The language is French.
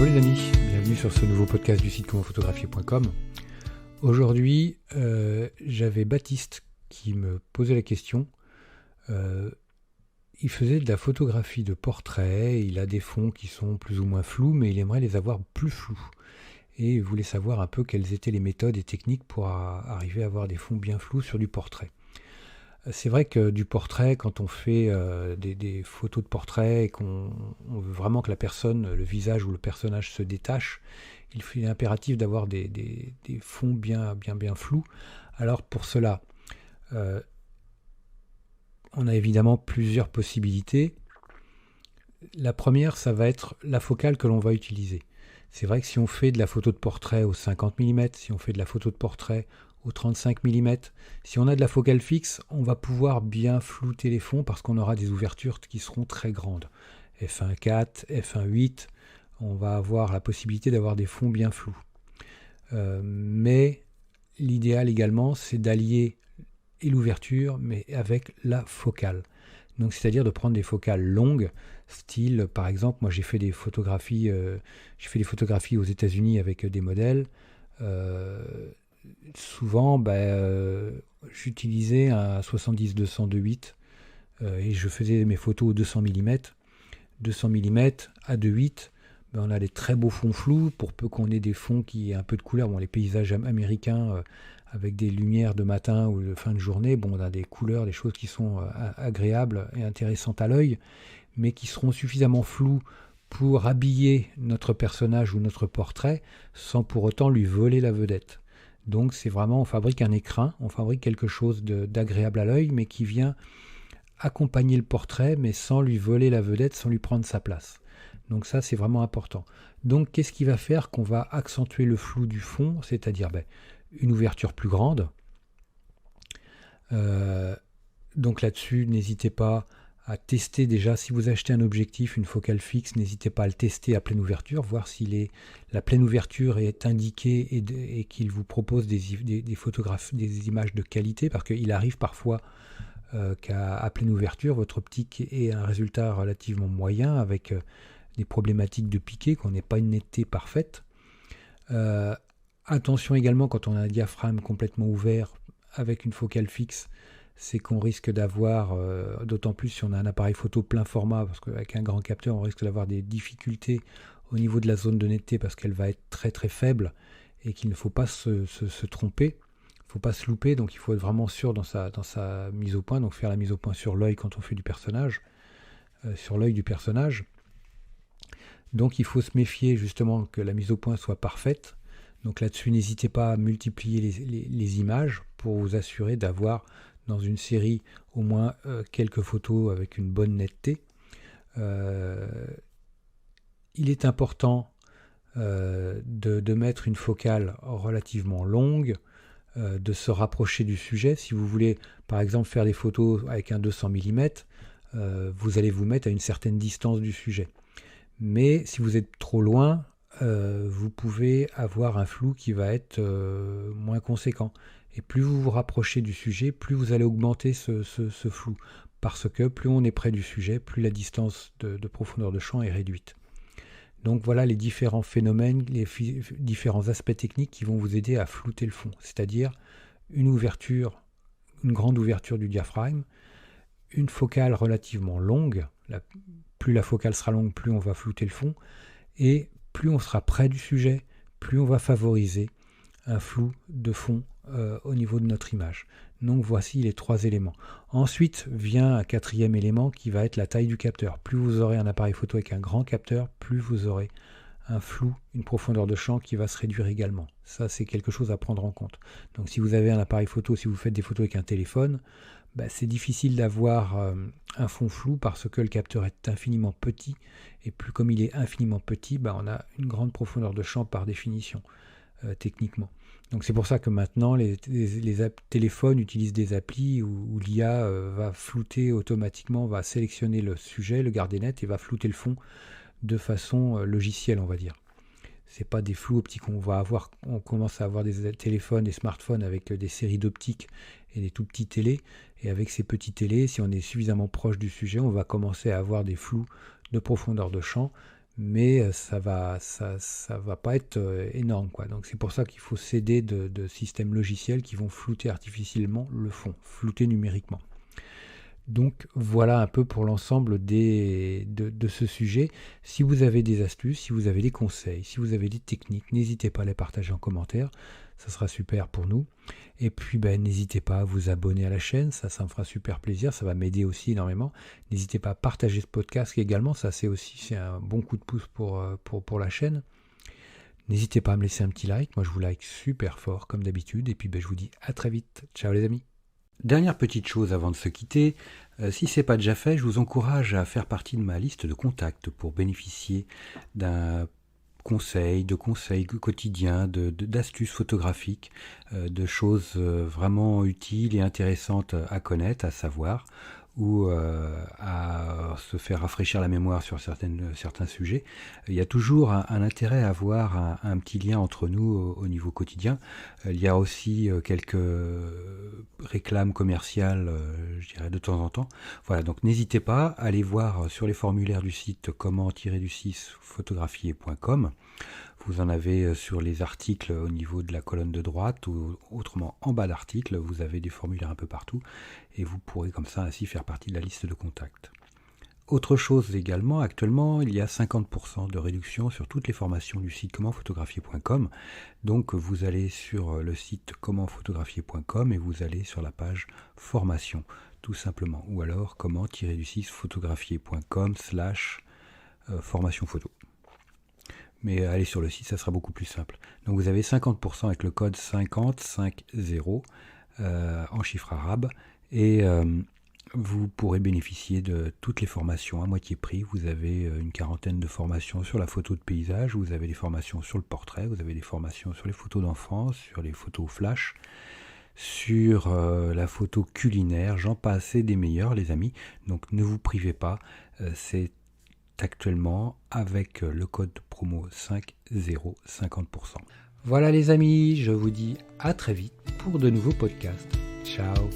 Bonjour les amis, bienvenue sur ce nouveau podcast du site commentphotographier.com. Aujourd'hui, j'avais Baptiste qui me posait la question. Il faisait de la photographie de portrait, il a des fonds qui sont plus ou moins flous, mais il aimerait les avoir plus flous. Et il voulait savoir un peu quelles étaient les méthodes et techniques pour arriver à avoir des fonds bien flous sur du portrait. C'est vrai que du portrait, quand on fait des photos de portrait et qu'on veut vraiment que la personne, le visage ou le personnage se détache, il est impératif d'avoir des fonds bien flous. Alors pour cela, on a évidemment plusieurs possibilités. La première, ça va être la focale que l'on va utiliser. C'est vrai que si on fait de la photo de portrait au 50 mm, si on fait de la photo de portrait au 35 mm, si on a de la focale fixe, on va pouvoir bien flouter les fonds parce qu'on aura des ouvertures qui seront très grandes. f1.4, f1.8, on va avoir la possibilité d'avoir des fonds bien flous. Mais l'idéal également, c'est d'allier et l'ouverture, mais avec la focale. Donc, c'est-à-dire de prendre des focales longues, style, par exemple, moi j'ai fait des photographies aux États-Unis avec des modèles. Souvent, j'utilisais un 70-200 2.8 et je faisais mes photos au 200 mm. 200 mm à 2.8, on a des très beaux fonds flous, pour peu qu'on ait des fonds qui aient un peu de couleur. Bon, les paysages américains avec des lumières de matin ou de fin de journée, on a des couleurs, des choses qui sont agréables et intéressantes à l'œil, mais qui seront suffisamment floues pour habiller notre personnage ou notre portrait sans pour autant lui voler la vedette. Donc c'est vraiment, on fabrique un écrin, on fabrique quelque chose d'agréable à l'œil, mais qui vient accompagner le portrait, mais sans lui voler la vedette, sans lui prendre sa place. Donc ça, c'est vraiment important. Donc qu'est-ce qui va faire qu'on va accentuer le flou du fond, c'est-à-dire une ouverture plus grande. Donc là-dessus, n'hésitez pas à tester déjà, si vous achetez un objectif, une focale fixe, n'hésitez pas à le tester à pleine ouverture, voir si la pleine ouverture est indiquée et qu'il vous propose des photographies, des images de qualité, parce qu'il arrive parfois qu'à pleine ouverture, votre optique ait un résultat relativement moyen avec des problématiques de piqué, qu'on n'ait pas une netteté parfaite. Attention également quand on a un diaphragme complètement ouvert avec une focale fixe, c'est qu'on risque d'avoir, d'autant plus si on a un appareil photo plein format, parce qu'avec un grand capteur, on risque d'avoir des difficultés au niveau de la zone de netteté parce qu'elle va être très très faible et qu'il ne faut pas se tromper, il ne faut pas se louper, donc il faut être vraiment sûr dans sa mise au point, donc faire la mise au point sur l'œil quand on fait du personnage, sur l'œil du personnage. Donc il faut se méfier justement que la mise au point soit parfaite. Donc là-dessus, n'hésitez pas à multiplier les images pour vous assurer d'avoir dans une série au moins quelques photos avec une bonne netteté. Il est important de mettre une focale relativement longue, de se rapprocher du sujet. Si vous voulez par exemple faire des photos avec un 200 mm, vous allez vous mettre à une certaine distance du sujet. Mais si vous êtes trop loin, vous pouvez avoir un flou qui va être moins conséquent. Et plus vous vous rapprochez du sujet, plus vous allez augmenter ce flou. Parce que plus on est près du sujet, plus la distance de profondeur de champ est réduite. Donc voilà les différents phénomènes, les différents aspects techniques qui vont vous aider à flouter le fond. C'est-à-dire une grande ouverture du diaphragme, une focale relativement longue. Plus la focale sera longue, plus on va flouter le fond. Et plus on sera près du sujet, plus on va favoriser un flou de fond au niveau de notre image. Donc voici les trois éléments. Ensuite vient un quatrième élément qui va être la taille du capteur. Plus vous aurez un appareil photo avec un grand capteur, plus vous aurez un flou, une profondeur de champ qui va se réduire également. Ça, c'est quelque chose à prendre en compte. Donc si vous avez un appareil photo, si vous faites des photos avec un téléphone, c'est difficile d'avoir un fond flou parce que le capteur est infiniment petit, et plus comme il est infiniment petit, on a une grande profondeur de champ par définition, techniquement. Donc c'est pour ça que maintenant les téléphones utilisent des applis où l'IA va flouter automatiquement, va sélectionner le sujet, le garder net et va flouter le fond de façon logicielle, on va dire. C'est pas des flous optiques. On commence à avoir des téléphones, des smartphones avec des séries d'optiques et des tout petits télés. Et avec ces petits télés, si on est suffisamment proche du sujet, on va commencer à avoir des flous de profondeur de champ. mais ça va pas être énorme, quoi. Donc c'est pour ça qu'il faut s'aider de systèmes logiciels qui vont flouter artificiellement le fond, flouter numériquement. Donc voilà un peu pour l'ensemble de ce sujet. Si vous avez des astuces, si vous avez des conseils, si vous avez des techniques, n'hésitez pas à les partager en commentaire. Ça sera super pour nous. Et puis n'hésitez pas à vous abonner à la chaîne, ça me fera super plaisir, ça va m'aider aussi énormément. N'hésitez pas à partager ce podcast également, ça c'est un bon coup de pouce pour la chaîne. N'hésitez pas à me laisser un petit like, moi je vous like super fort comme d'habitude. Et puis je vous dis à très vite. Ciao les amis. Dernière petite chose avant de se quitter, si ce n'est pas déjà fait, je vous encourage à faire partie de ma liste de contacts pour bénéficier de conseils quotidiens, d'astuces photographiques, de choses vraiment utiles et intéressantes à connaître, à savoir, ou à se faire rafraîchir la mémoire sur certains sujets. Il y a toujours un intérêt à avoir un petit lien entre nous au niveau quotidien. Il y a aussi quelques réclames commerciales, je dirais, de temps en temps. Voilà, donc n'hésitez pas à aller voir sur les formulaires du site comment-photographier.com. Vous en avez sur les articles au niveau de la colonne de droite ou autrement en bas d'article, vous avez des formulaires un peu partout et vous pourrez comme ça ainsi faire partie de la liste de contacts. Autre chose également, actuellement, il y a 50% de réduction sur toutes les formations du site commentphotographier.com. Donc vous allez sur le site commentphotographier.com et vous allez sur la page formation, tout simplement. Ou alors comment-photographier.com/formation photo. Mais allez sur le site, ça sera beaucoup plus simple. Donc vous avez 50% avec le code 5050 en chiffre arabe et vous pourrez bénéficier de toutes les formations à moitié prix. Vous avez une quarantaine de formations sur la photo de paysage, vous avez des formations sur le portrait, vous avez des formations sur les photos d'enfance, sur les photos flash, sur la photo culinaire, j'en passe et des meilleurs les amis. Donc ne vous privez pas, c'est actuellement avec le code promo 50 50%. Voilà les amis, je vous dis à très vite pour de nouveaux podcasts. Ciao.